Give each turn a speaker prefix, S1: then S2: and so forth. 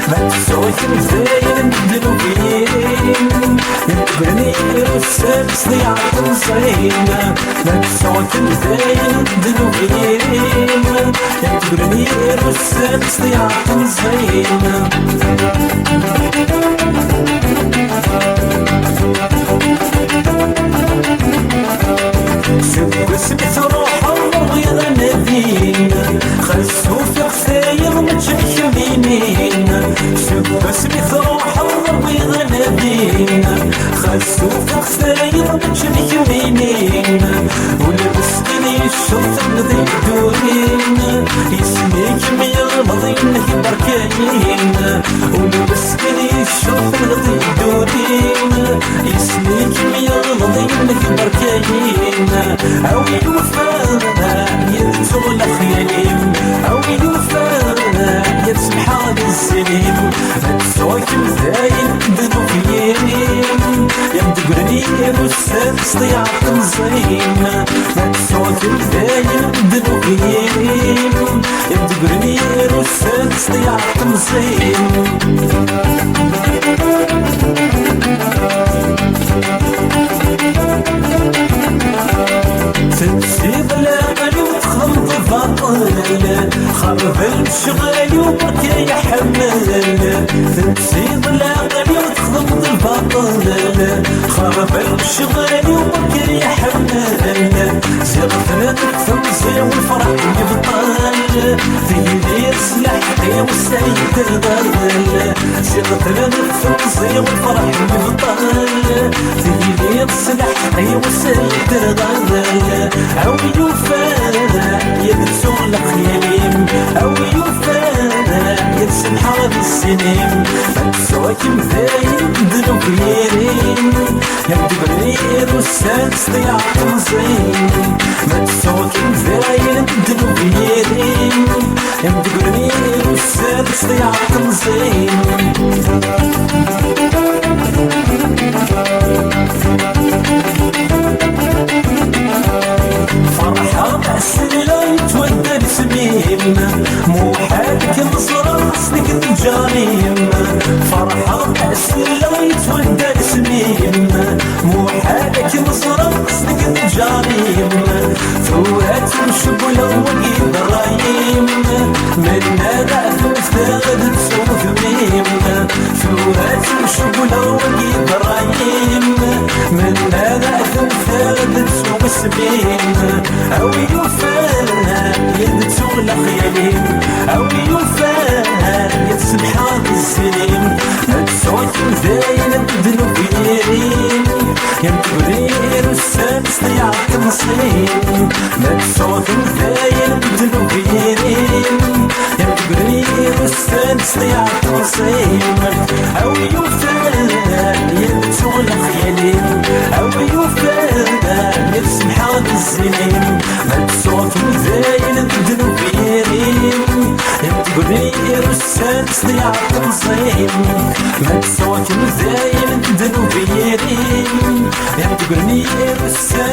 S1: ما تسويك مزاين الدنوبين يبقرني السبس ضيعت نصين ما تسويك مزاين الدنوبين يبقرني السبس ضيعت نصين سبت روح الله يا نبينا خلصو في خساير متشكمينين سبت روح الله يا نبينا خلصو في خساير متشكمينين ولبسني الشرطة الذي يدورين يسميك ميغمضين بركاين ولبسني الشرطة الذي يدورين يسميك ميغمضين بركاين عوي وفانا يدزول خياليم عوي وفانا يتسمح هذا السليم هتسوك مزاين ذنوبيين يمدقرني والسبس ضيعت نزين هتسوك مزاين ذنوبيين يمدقرني والسبس ضيعت نزين تنسيب الامل وتخلط الباطل خرب الشغل وبرك يا حمل تنسيب الامل وتخلط الباطل خرب الشغل وبرك يا حمل زرتنا التمزي والفرح يبطل تهدير سلاحي والسيد الغل زرتنا التمزي والفرح يبطل تهدير سلاحي والسيد الغل عوي وفانا يبتسون لخياليم عوي وفانا يتسمح هذا السنين متسوك مذاين ذنوبيين يمدي برير والسادس ضيعت نزين متسوك مذاين ذنوبيين يمدي برير والسادس ضيعت نزين فرحة بأسئلة يتودى لسميم مو حالك نصر أصلك الجريم فرحة بأسئلة يتودى لسميم مو حالك نصر أصلك الجريم ثوات مشبولة وقيد رايم من هذا ثلاثة تسوث ميم ثوات مشبولة وقيد رايم من هذا ثلاثة تسوث سبيم عوي وفانا يدتون لخياليم عوي وفانا يتسبح هذا السليم هتسوك مذاين الذنوبيين يمتبرير والسادس ضيعت نصين هتسوك مذاين الذنوبيين يمتبرير والسادس ضيعت نصين عوي وفانا يدتون لخياليم عوي وفانا يتسبح هذا السليم هتسوك مذاين الذنوبيين يمتبرير والسادس ضيعت نصين هتسوك مذاين الذنوبيين يمتبرير والسادس